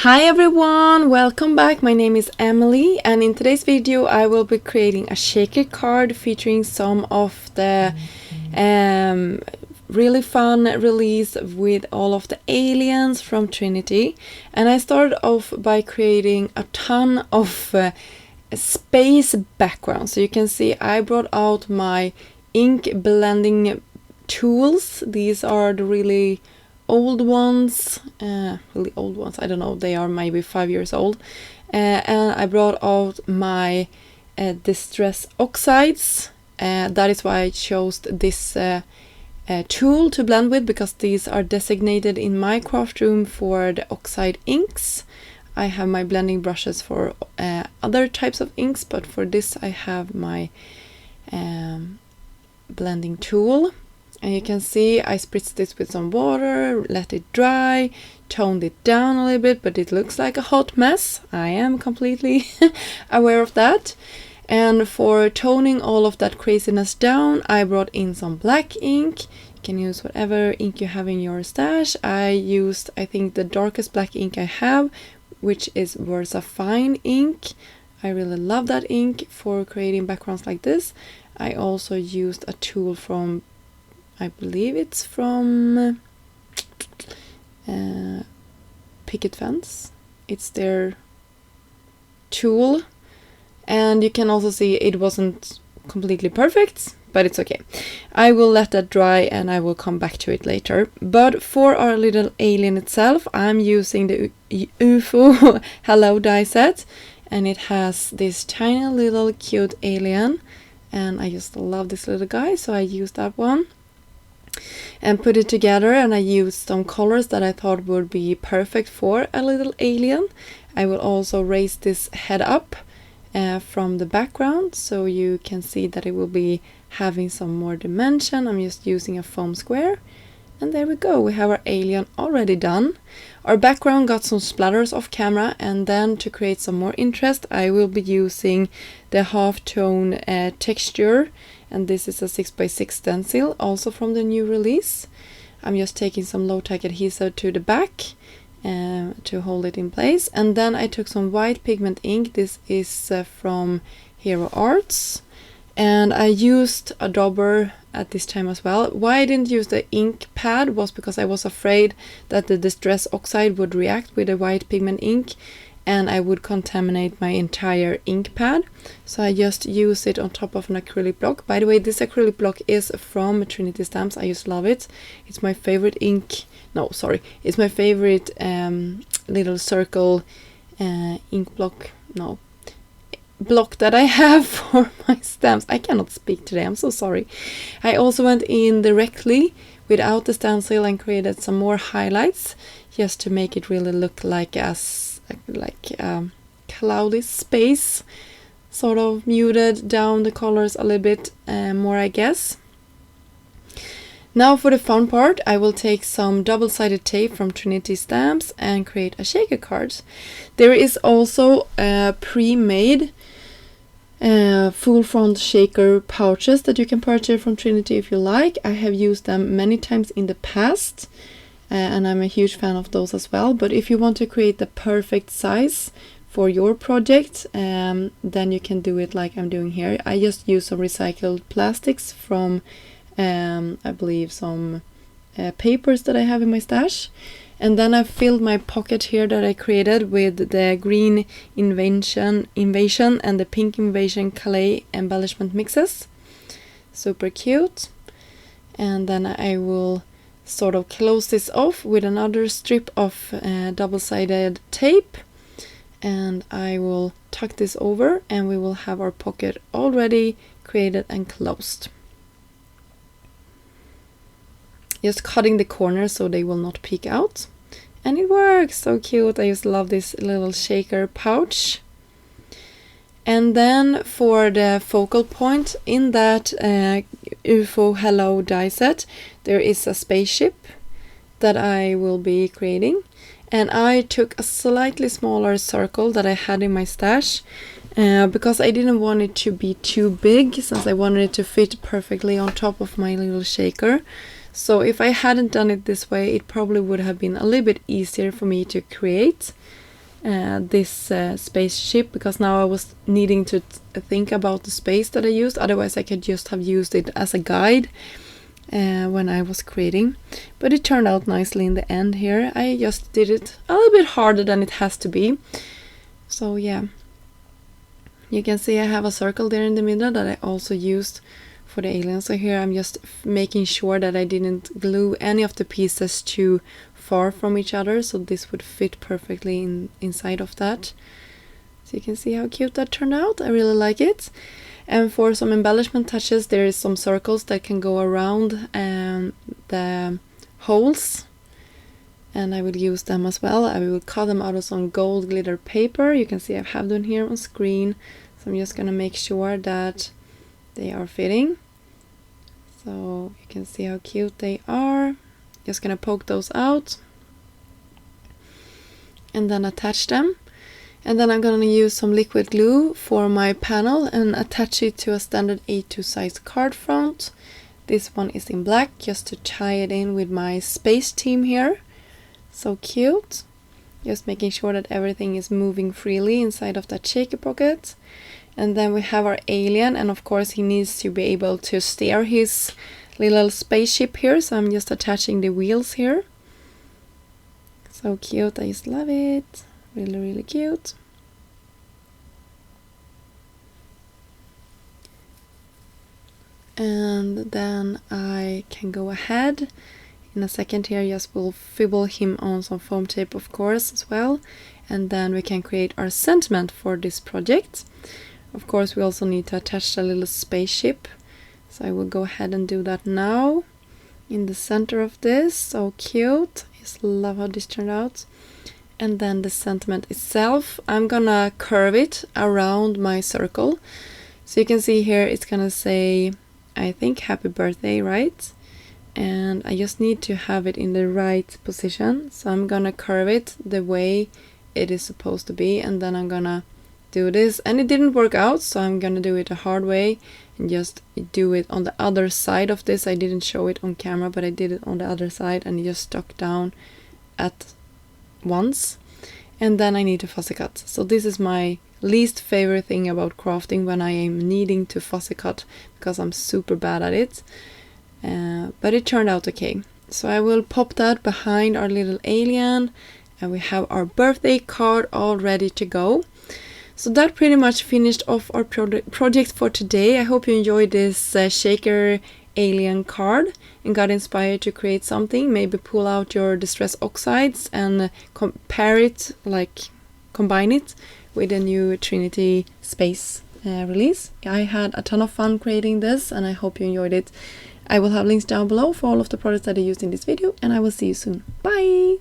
Hi everyone, welcome back. My name is Emelie, and in today's video I will be creating a shaker card featuring some of the really fun release with all of the aliens from Trinity. And I started off by creating a ton of space backgrounds. So you can see I brought out my ink blending tools. These are the really old ones, I don't know, they are maybe 5 years old, and I brought out my distress oxides. That is why I chose this tool to blend with, because these are designated in my craft room for the oxide inks. I have my blending brushes for other types of inks, but for this I have my blending tool. And you can see I spritzed this with some water, let it dry, toned it down a little bit, but it looks like a hot mess. I am completely aware of that. And for toning all of that craziness down, I brought in some black ink. You can use whatever ink you have in your stash. I used, I think, the darkest black ink I have, which is Versa Fine ink. I really love that ink for creating backgrounds like this. I also used a tool from, I believe it's from Picket Fence. It's their tool, and you can also see it wasn't completely perfect, but it's okay. I will let that dry and I will come back to it later. But for our little alien itself, I'm using the UFO Hello die set, and it has this tiny little cute alien, and I just love this little guy, so I used that one and put it together. And I used some colors that I thought would be perfect for a little alien. I will also raise this head up from the background, so you can see that it will be having some more dimension. I'm just using a foam square, and there we go, we have our alien already done. Our background got some splatters off camera, and then to create some more interest I will be using the half-tone texture, and this is a 6x6 stencil, also from the new release. I'm just taking some low-tack adhesive to the back to hold it in place. And then I took some white pigment ink. This is from Hero Arts. And I used a dauber at this time as well. Why I didn't use the ink pad was because I was afraid that the distress oxide would react with the white pigment ink and I would contaminate my entire ink pad. So I just use it on top of an acrylic block. By the way, this acrylic block is from Trinity Stamps. I just love it. It's my favorite ink. No, sorry. It's my favorite little circle ink block. No. Block that I have for my stamps. I cannot speak today, I'm so sorry. I also went in directly without the stencil and created some more highlights just to make it really look like cloudy space, sort of muted down the colors a little bit more, I guess. Now for the fun part, I will take some double-sided tape from Trinity Stamps and create a shaker card. There is also pre-made full front shaker pouches that you can purchase from Trinity if you like. I have used them many times in the past, and I'm a huge fan of those as well. But if you want to create the perfect size for your project, then you can do it like I'm doing here. I just use some recycled plastics from I believe some papers that I have in my stash, and then I filled my pocket here that I created with the green invasion and the pink invasion clay embellishment mixes. Super cute. And then I will sort of close this off with another strip of double-sided tape, and I will tuck this over and we will have our pocket already created and closed. Just cutting the corners so they will not peek out. And it works! So cute! I just love this little shaker pouch. And then for the focal point in that UFO Hello die set, there is a spaceship that I will be creating. And I took a slightly smaller circle that I had in my stash because I didn't want it to be too big, since I wanted it to fit perfectly on top of my little shaker. So if I hadn't done it this way, it probably would have been a little bit easier for me to create. this spaceship, because now I was needing to think about the space that I used. Otherwise I could just have used it as a guide when I was creating. But it turned out nicely in the end here. I just did it a little bit harder than it has to be. So yeah, you can see I have a circle there in the middle that I also used for the alien. So here I'm just making sure that I didn't glue any of the pieces too far from each other, so this would fit perfectly inside of that. So you can see how cute that turned out. I really like it. And for some embellishment touches, there is some circles that can go around the holes, and I will use them as well. I will cut them out of some gold glitter paper. You can see I have them here on screen, so I'm just gonna make sure that they are fitting. So you can see how cute they are. Just gonna poke those out and then attach them. And then I'm gonna use some liquid glue for my panel and attach it to a standard A2 size card front. This one is in black, just to tie it in with my space team here. So cute. Just making sure that everything is moving freely inside of that shaker pocket. And then we have our alien, and of course he needs to be able to steer his little spaceship here, so I'm just attaching the wheels here. So cute, I just love it. Really, really cute. And then I can go ahead in a second here, just will fibble him on some foam tape of course as well, and then we can create our sentiment for this project. Of course we also need to attach the little spaceship, so I will go ahead and do that now in the center of this. So cute, I just love how this turned out. And then the sentiment itself, I'm gonna curve it around my circle, so you can see here it's gonna say, I think, happy birthday, right? And I just need to have it in the right position, so I'm gonna curve it the way it is supposed to be, and then I'm gonna do this. And it didn't work out, so I'm gonna do it a hard way and just do it on the other side of this. I didn't show it on camera, but I did it on the other side, and it just stuck down at once. And then I need to fussy cut. So this is my least favorite thing about crafting, when I am needing to fussy cut, because I'm super bad at it. But it turned out okay. So I will pop that behind our little alien, and we have our birthday card all ready to go. So that pretty much finished off our project for today. I hope you enjoyed this shaker alien card and got inspired to create something. Maybe pull out your distress oxides and compare it, like combine it with a new Trinity space release. I had a ton of fun creating this, and I hope you enjoyed it. I will have links down below for all of the products that I used in this video, and I will see you soon. Bye!